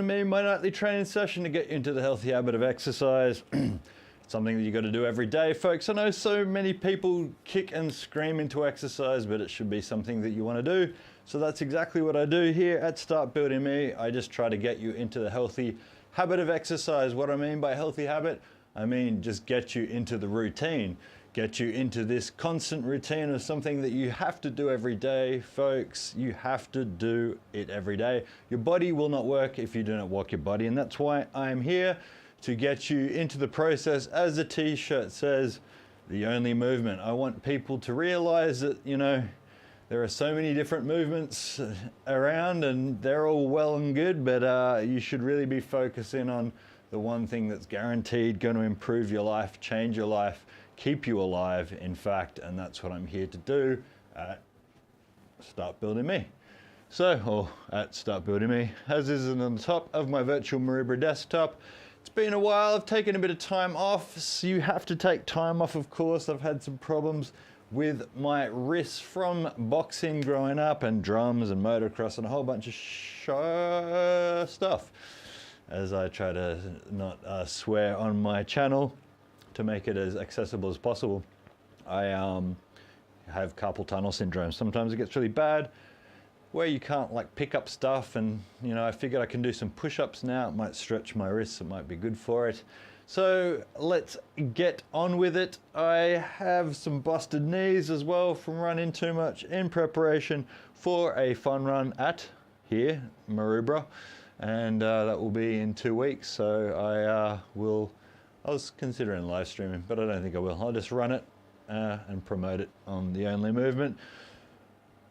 Me, my nightly training session to get you into the healthy habit of exercise. Something that you got to do every day, folks. I know so many people kick and scream into exercise, but it should be something that you want to do. So that's exactly what I do here at startbuilding.me. I just try to get you into the healthy habit of exercise. What I mean by healthy habit, I mean just get you into the routine. Get you into this constant routine of something that you have to do every day, folks. You have to do it every day. Your body will not work if you do not walk your body, and that's why I'm here to get you into the process. As the t-shirt says, the only movement. I want people to realize that, you know, there are so many different movements around and they're all well and good, but you should really be focusing on the one thing that's guaranteed going to improve your life, change your life, keep you alive, in fact, and that's what I'm here to do at Start Building Me. So, or at Start Building Me, as is on the top of my virtual Maroubra desktop. It's been a while, I've taken a bit of time off, so you have to take time off, of course. I've had some problems with my wrists from boxing growing up, and drums and motocross and a whole bunch of stuff, as I try to not swear on my channel, to make it as accessible as possible. I have carpal tunnel syndrome. Sometimes it gets really bad where you can't like pick up stuff, and you know, I figured I can do some push-ups now. It might stretch my wrists, it might be good for it. So let's get on with it. I have some busted knees as well from running too much in preparation for a fun run at here, Maroubra, and that will be in 2 weeks. So I was considering live streaming, but I don't think I will. I'll just run it and promote it on The Only Movement.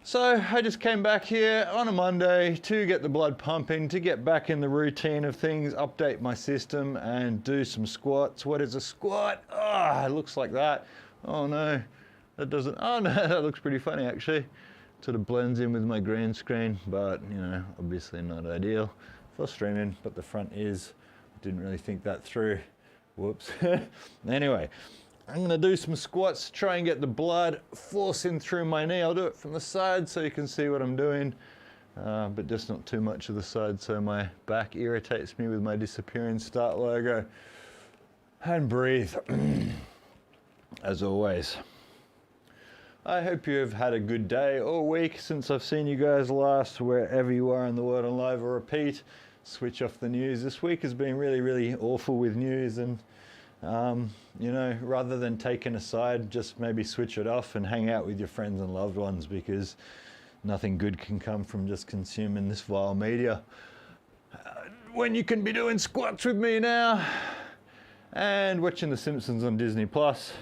So I just came back here on a Monday to get the blood pumping, to get back in the routine of things, update my system and do some squats. What is a squat? Oh, it looks like that. Oh no, that doesn't, oh no, that looks pretty funny actually. Sort of blends in with my green screen, but you know, obviously not ideal for streaming, but the front is. Didn't really think that through. Whoops. Anyway, I'm going to do some squats, try and get the blood forcing through my knee. I'll do it from the side so you can see what I'm doing, but just not too much of the side so my back irritates me with my disappearing start logo. And breathe, as always. I hope you have had a good day or week since I've seen you guys last, wherever you are in the world, on live or repeat. Switch off the news. This week has been really, really awful with news, and you know, rather than taking a side, just maybe switch it off and hang out with your friends and loved ones, because nothing good can come from just consuming this vile media. When you can be doing squats with me now and watching The Simpsons on Disney Plus,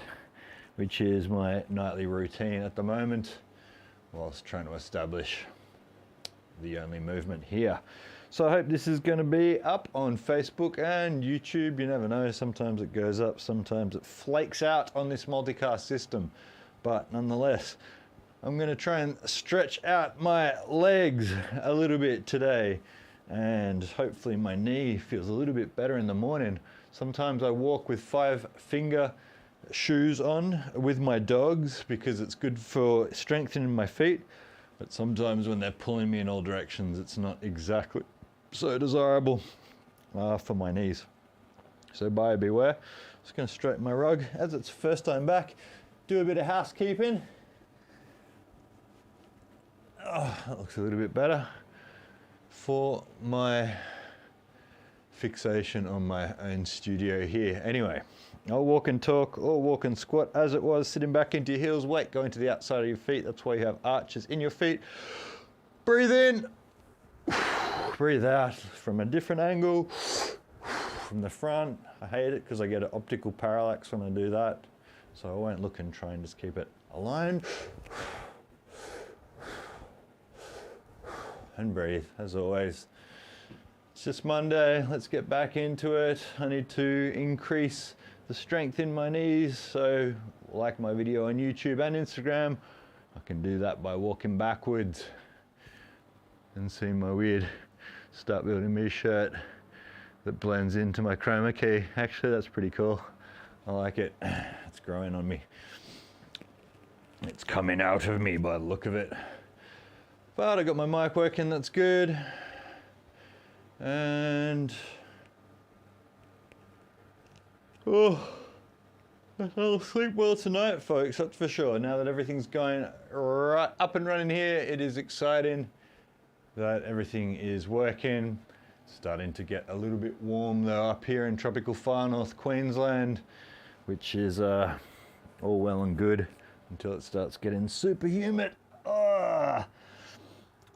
which is my nightly routine at the moment, whilst trying to establish The Only Movement here. So I hope this is going to be up on Facebook and YouTube. You never know, sometimes it goes up, sometimes it flakes out on this multicast system. But nonetheless, I'm going to try and stretch out my legs a little bit today, and hopefully my knee feels a little bit better in the morning. Sometimes I walk with 5-finger shoes on with my dogs because it's good for strengthening my feet. But sometimes when they're pulling me in all directions, it's not exactly so desirable for my knees. So buyer beware. Just going to straighten my rug as it's first time back. Do a bit of housekeeping. Oh, that looks a little bit better. For my fixation on my own studio here. Anyway, I'll walk and talk or walk and squat as it was, sitting back into your heels, weight going to the outside of your feet. That's why you have arches in your feet. Breathe in. Breathe out from a different angle, from the front. I hate it because I get an optical parallax when I do that, so I won't look and try and just keep it aligned. And breathe, as always. It's just Monday, let's get back into it. I need to increase the strength in my knees, so like my video on YouTube and Instagram, I can do that by walking backwards and see my weird Start Building Me shirt that blends into my chroma key. Actually, that's pretty cool. I like it. It's growing on me. It's coming out of me by the look of it. But I got my mic working, that's good. And I'll sleep well tonight, folks, that's for sure. Now that everything's going right up and running here, it is exciting that everything is working. Starting to get a little bit warm though up here in tropical far north Queensland, which is all well and good until it starts getting super humid.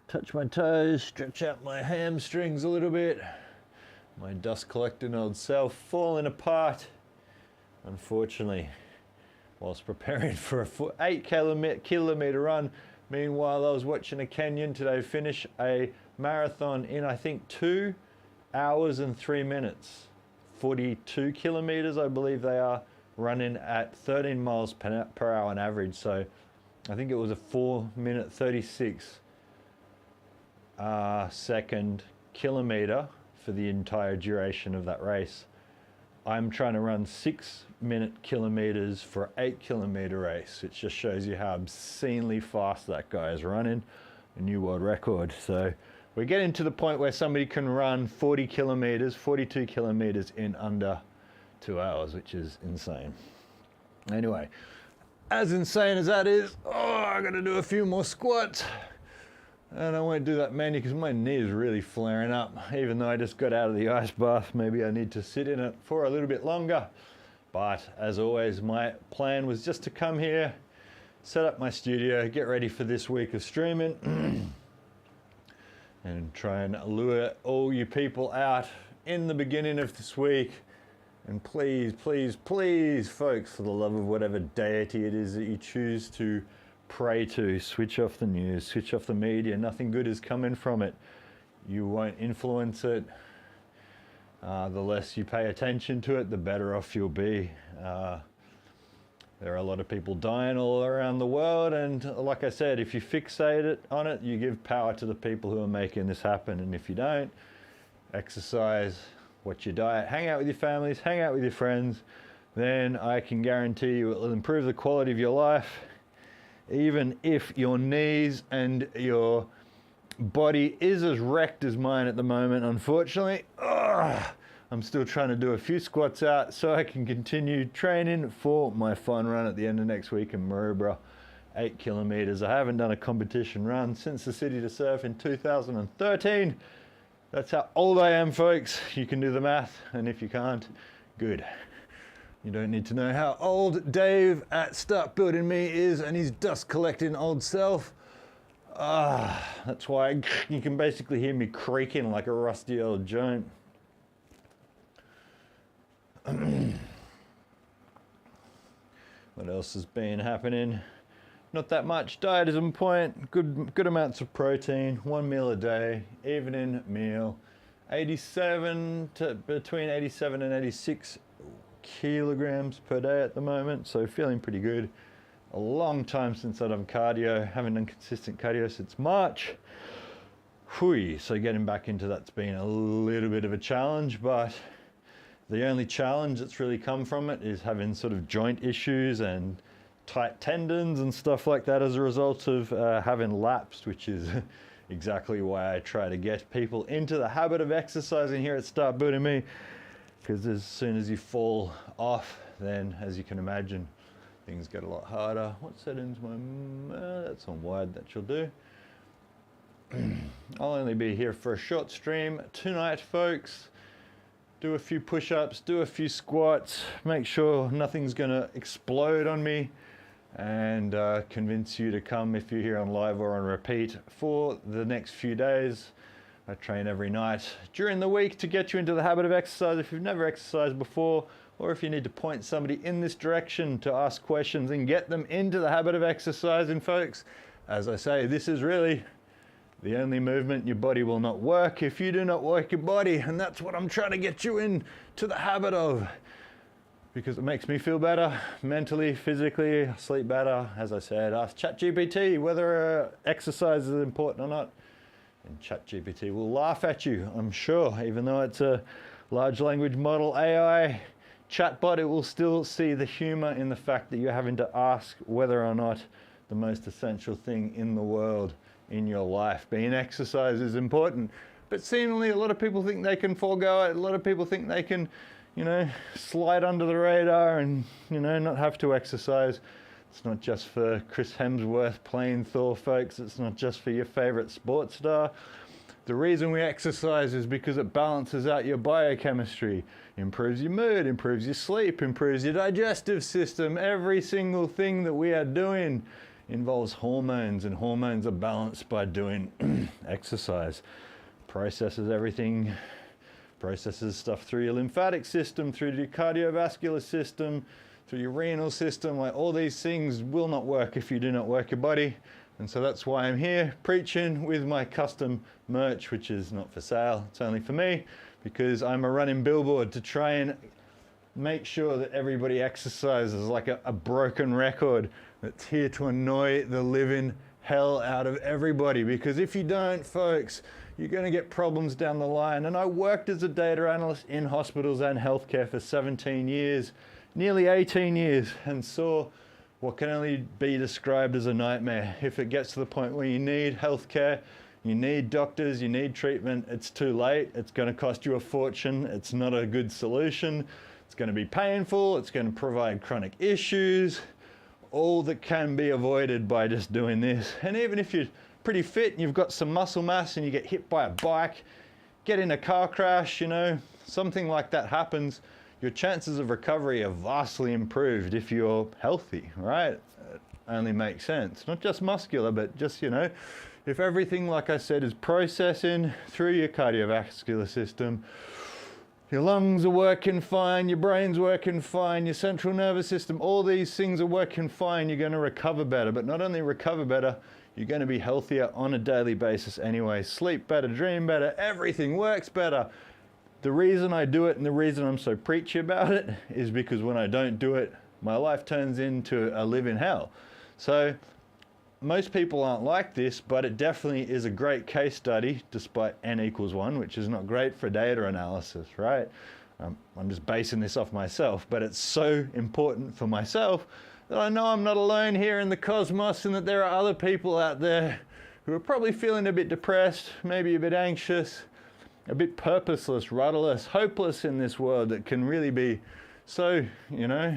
Touch my toes, stretch out my hamstrings a little bit. My dust collecting old self falling apart. Unfortunately, whilst preparing for a 8 kilometer run. Meanwhile, I was watching a Kenyan today finish a marathon in, I think, 2 hours and 3 minutes. 42 kilometers, I believe they are, running at 13 miles per hour on average. So I think it was a 4-minute 36 second kilometer for the entire duration of that race. I'm trying to run 6-minute kilometers for an 8 kilometer race. It just shows you how obscenely fast that guy is running. A new world record. So we're getting to the point where somebody can run 40 kilometers, 42 kilometers in under 2 hours, which is insane. Anyway, as insane as that is, I gotta do a few more squats. And I won't do that many because my knee is really flaring up. Even though I just got out of the ice bath, maybe I need to sit in it for a little bit longer. But as always, my plan was just to come here, set up my studio, get ready for this week of streaming, and try and lure all you people out in the beginning of this week. And please, please, please, folks, for the love of whatever deity it is that you choose to pray to, switch off the news, switch off the media. Nothing good is coming from it. You won't influence it. The less you pay attention to it, the better off you'll be. There are a lot of people dying all around the world, and like I said, if you fixate on it, you give power to the people who are making this happen. And if you don't, exercise, watch your diet, hang out with your families, hang out with your friends, then I can guarantee you it will improve the quality of your life. Even if your knees and your body is as wrecked as mine at the moment, unfortunately, I'm still trying to do a few squats out so I can continue training for my fun run at the end of next week in Maroubra, 8 kilometers. I haven't done a competition run since the City to Surf in 2013. That's how old I am, folks. You can do the math, and if you can't, good. You don't need to know how old Dave at startbuilding.me is and his dust collecting old self. That's why you can basically hear me creaking like a rusty old joint. What else has been happening? Not that much. Diet is on point. Good amounts of protein. 1 meal a day. Evening meal. Between 87 and 86 kilograms per day at the moment, so feeling pretty good. A long time since I've done cardio. Haven't done consistent cardio since March. So getting back into that's been a little bit of a challenge, but the only challenge that's really come from it is having sort of joint issues and tight tendons and stuff like that as a result of having lapsed, which is exactly why I try to get people into the habit of exercising here at Start Building Me. Because as soon as you fall off, then as you can imagine, things get a lot harder. What settings? That's on wide, that shall do. I'll only be here for a short stream tonight, folks. Do a few push-ups, do a few squats, make sure nothing's gonna explode on me, and convince you to come if you're here on live or on repeat for the next few days. I train every night during the week to get you into the habit of exercise if you've never exercised before, or if you need to point somebody in this direction to ask questions and get them into the habit of exercising, folks. As I say, this is really the only movement your body will not work if you do not work your body, and that's what I'm trying to get you into the habit of, because it makes me feel better mentally, physically, sleep better. As I said, ask ChatGPT whether exercise is important or not. And ChatGPT will laugh at you, I'm sure. Even though it's a large language model AI chatbot, it will still see the humor in the fact that you're having to ask whether or not the most essential thing in the world in your life, being exercise, is important. but seemingly a lot of people think they can forego it. A lot of people think they can, you know, slide under the radar and, you know, not have to exercise. It's not just for Chris Hemsworth playing Thor, folks. It's not just for your favorite sports star. The reason we exercise is because it balances out your biochemistry, improves your mood, improves your sleep, improves your digestive system. Every single thing that we are doing involves hormones, and hormones are balanced by doing exercise. Processes everything, processes stuff through your lymphatic system, through your cardiovascular system, through your renal system. Like, all these things will not work if you do not work your body. And so that's why I'm here preaching with my custom merch, which is not for sale, it's only for me, because I'm a running billboard to try and make sure that everybody exercises like a broken record that's here to annoy the living hell out of everybody. Because if you don't, folks, you're going to get problems down the line. And I worked as a data analyst in hospitals and healthcare for 17 years, nearly 18 years, and saw what can only be described as a nightmare. If it gets to the point where you need healthcare, you need doctors, you need treatment, it's too late. It's going to cost you a fortune. It's not a good solution. It's going to be painful. It's going to provide chronic issues, all that can be avoided by just doing this. And even if you're pretty fit and you've got some muscle mass and you get hit by a bike, get in a car crash, you know, something like that happens, your chances of recovery are vastly improved if you're healthy, right? It only makes sense. Not just muscular, but just, you know, if everything, like I said, is processing through your cardiovascular system, your lungs are working fine, your brain's working fine, your central nervous system, all these things are working fine, you're going to recover better. But not only recover better, you're going to be healthier on a daily basis anyway. Sleep better, dream better, everything works better. The reason I do it and the reason I'm so preachy about it is because when I don't do it, my life turns into a living hell. So most people aren't like this, but it definitely is a great case study despite n=1, which is not great for data analysis, right? I'm just basing this off myself, but it's so important for myself that I know I'm not alone here in the cosmos, and that there are other people out there who are probably feeling a bit depressed, maybe a bit anxious, a bit purposeless, rudderless, hopeless in this world that can really be so, you know,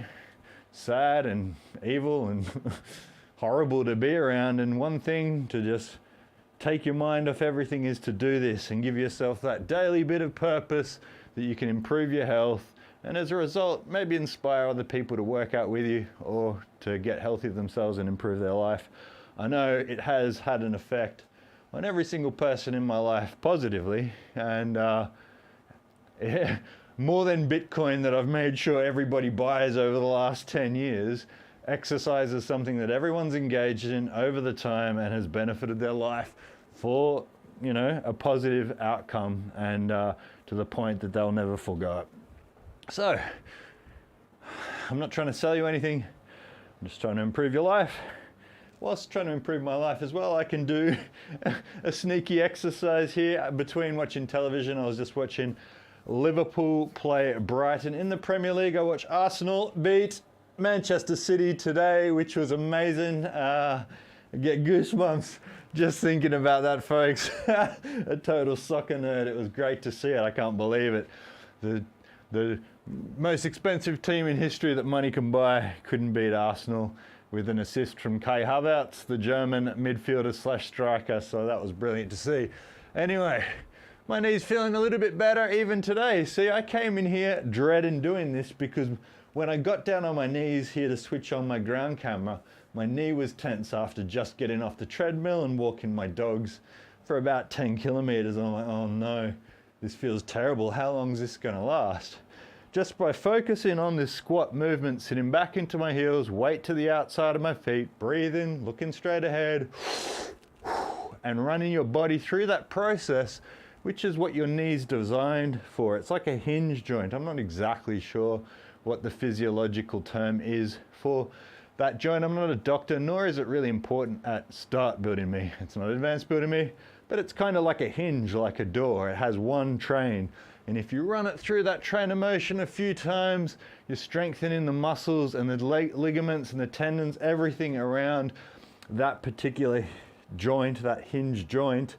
sad and evil and horrible to be around. And one thing to just take your mind off everything is to do this and give yourself that daily bit of purpose that you can improve your health, and as a result, maybe inspire other people to work out with you or to get healthy themselves and improve their life. I know it has had an effect on every single person in my life positively, and yeah, more than Bitcoin that I've made sure everybody buys over the last 10 years, exercise is something that everyone's engaged in over the time and has benefited their life for, you know, a positive outcome, and to the point that they'll never forgo it. So, I'm not trying to sell you anything, I'm just trying to improve your life. Whilst trying to improve my life as well, I can do a sneaky exercise here between watching television. I was just watching Liverpool play Brighton in the Premier League. I watched Arsenal beat Manchester City today, which was amazing. I get goosebumps just thinking about that, folks. A total soccer nerd. It was great to see it. I can't believe it. The most expensive team in history that money can buy couldn't beat Arsenal, with an assist from Kai Havertz, the German midfielder / striker, so that was brilliant to see. Anyway, my knee's feeling a little bit better even today. See, I came in here dreading doing this because when I got down on my knees here to switch on my ground camera, my knee was tense after just getting off the treadmill and walking my dogs for about 10 kilometers. And I'm like, oh no, this feels terrible. How long is this gonna last? Just by focusing on this squat movement, sitting back into my heels, weight to the outside of my feet, breathing, looking straight ahead, and running your body through that process, which is what your knee's designed for. It's like a hinge joint. I'm not exactly sure what the physiological term is for that joint. I'm not a doctor, nor is it really important at startbuilding.me. It's not advancedbuilding.me, but it's kind of like a hinge, like a door. It has one train. And if you run it through that train of motion a few times, you're strengthening the muscles and the ligaments and the tendons, everything around that particular joint, that hinge joint.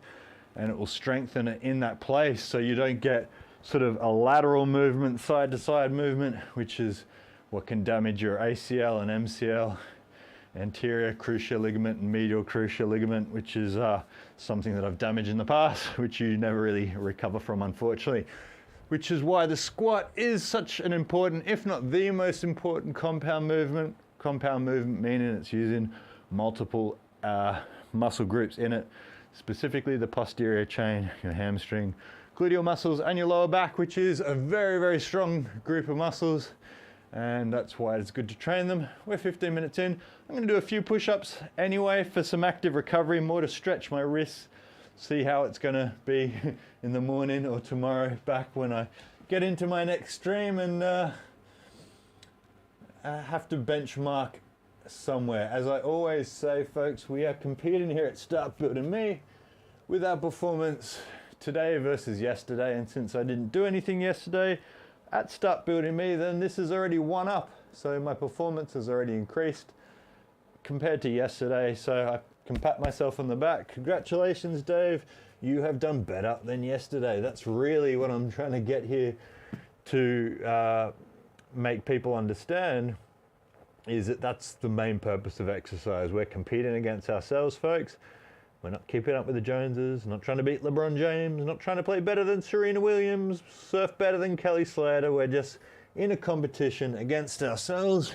and it will strengthen it in that place so you don't get sort of a lateral movement, side to side movement, which is what can damage your ACL and MCL, anterior cruciate ligament and medial cruciate ligament, which is something that I've damaged in the past, which you never really recover from, unfortunately. Which is why the squat is such an important, if not the most important, compound movement. Compound movement meaning it's using multiple muscle groups in it, specifically the posterior chain, your hamstring, gluteal muscles, and your lower back, which is a very, very strong group of muscles. And that's why it's good to train them. We're 15 minutes in. I'm going to do a few push-ups anyway for some active recovery, more to stretch my wrists, see how it's going to be in the morning or tomorrow back when I get into my next stream and I have to benchmark somewhere. As I always say, folks, we are competing here at startbuilding.me with our performance today versus yesterday, and since I didn't do anything yesterday at startbuilding.me, then this is already one up. So my performance has already increased compared to yesterday, so I can pat myself on the back. Congratulations, Dave. You have done better than yesterday. That's really what I'm trying to get here to make people understand, is that that's the main purpose of exercise. We're competing against ourselves, folks. We're not keeping up with the Joneses, not trying to beat LeBron James, not trying to play better than Serena Williams, surf better than Kelly Slater. We're just in a competition against ourselves.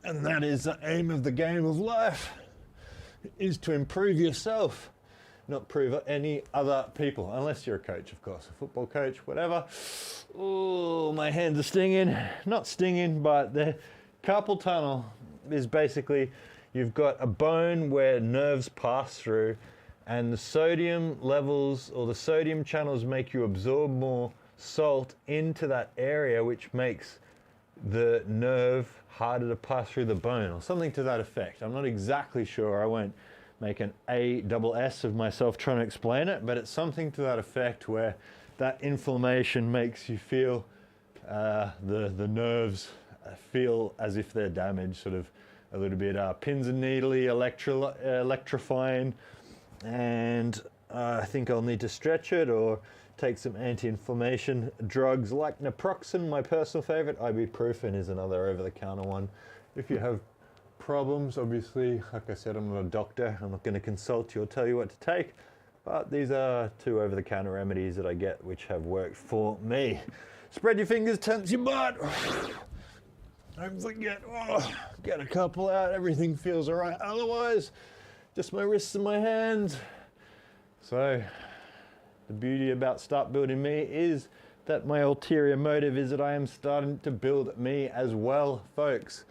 And that is the aim of the game of life, is to improve yourself, not prove any other people, unless you're a coach, of course, a football coach, whatever. Oh, my hands are stinging. Not stinging, but the carpal tunnel is basically, you've got a bone where nerves pass through, and the sodium levels or the sodium channels make you absorb more salt into that area, which makes the nerve harder to pass through the bone, or something to that effect. I'm not exactly sure. I won't make an ASS of myself trying to explain it, but it's something to that effect, where that inflammation makes you feel the nerves feel as if they're damaged, sort of a little bit pins and needly, electrifying, and I think I'll need to stretch it or take some anti-inflammation drugs like naproxen, my personal favorite. Ibuprofen is another over-the-counter one. If you have problems, obviously, like I said, I'm not a doctor. I'm not going to consult you or tell you what to take, but these are two over-the-counter remedies that I get which have worked for me. Spread your fingers, tense your butt. Don't forget, get a couple out. Everything feels all right. Otherwise, just my wrists and my hands. So the beauty about Start Building Me is that my ulterior motive is that I am starting to build me as well, folks.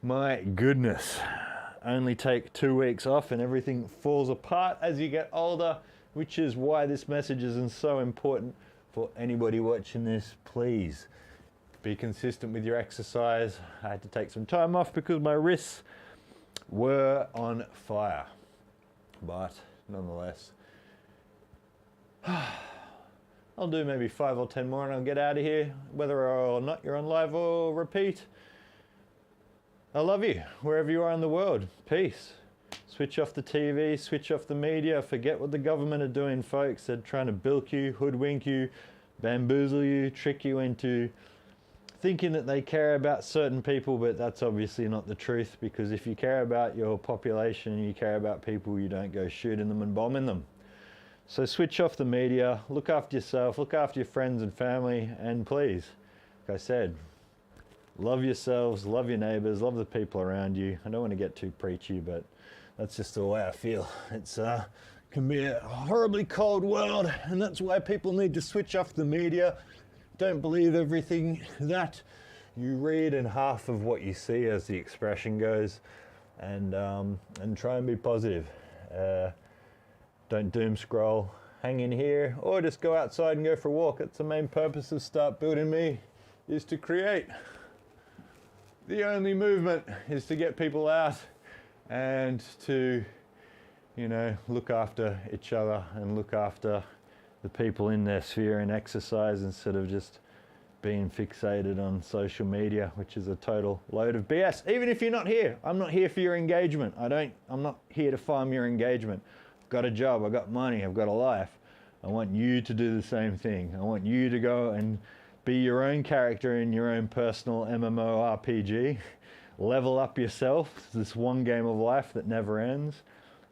My goodness. Only take 2 weeks off and everything falls apart as you get older, which is why this message is so important for anybody watching this. Please be consistent with your exercise. I had to take some time off because my wrists were on fire. But nonetheless, I'll do maybe 5 or 10 more and I'll get out of here, whether or not you're on live or repeat. I love you, wherever you are in the world. Peace. Switch off the TV, switch off the media, forget what the government are doing, folks. They're trying to bilk you, hoodwink you, bamboozle you, trick you into thinking that they care about certain people, but that's obviously not the truth, because if you care about your population, you care about people, you don't go shooting them and bombing them. So switch off the media, look after yourself, look after your friends and family, and please, like I said, love yourselves, love your neighbors, love the people around you. I don't want to get too preachy, but that's just the way I feel. It's can be a horribly cold world, and that's why people need to switch off the media. Don't believe everything that you read and half of what you see, as the expression goes, and try and be positive. Don't doom scroll, hang in here, or just go outside and go for a walk. That's the main purpose of Start Building Me, is to create. The only movement is to get people out and to, you know, look after each other and look after the people in their sphere and exercise, instead of just being fixated on social media, which is a total load of BS. Even if you're not here, I'm not here for your engagement. I'm not here to farm your engagement. got a job, I've got money, I've got a life. I want you to do the same thing. I want you to go and be your own character in your own personal MMORPG. Level up yourself. It's this one game of life that never ends.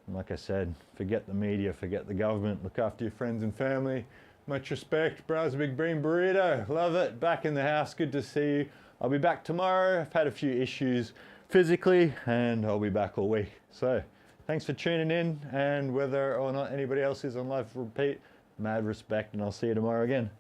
And like I said, forget the media, forget the government, look after your friends and family. Much respect, Browse Big Green Burrito. Love it. Back in the house, good to see you. I'll be back tomorrow. I've had a few issues physically and I'll be back all week. So thanks for tuning in, and whether or not anybody else is on live repeat, mad respect, and I'll see you tomorrow again.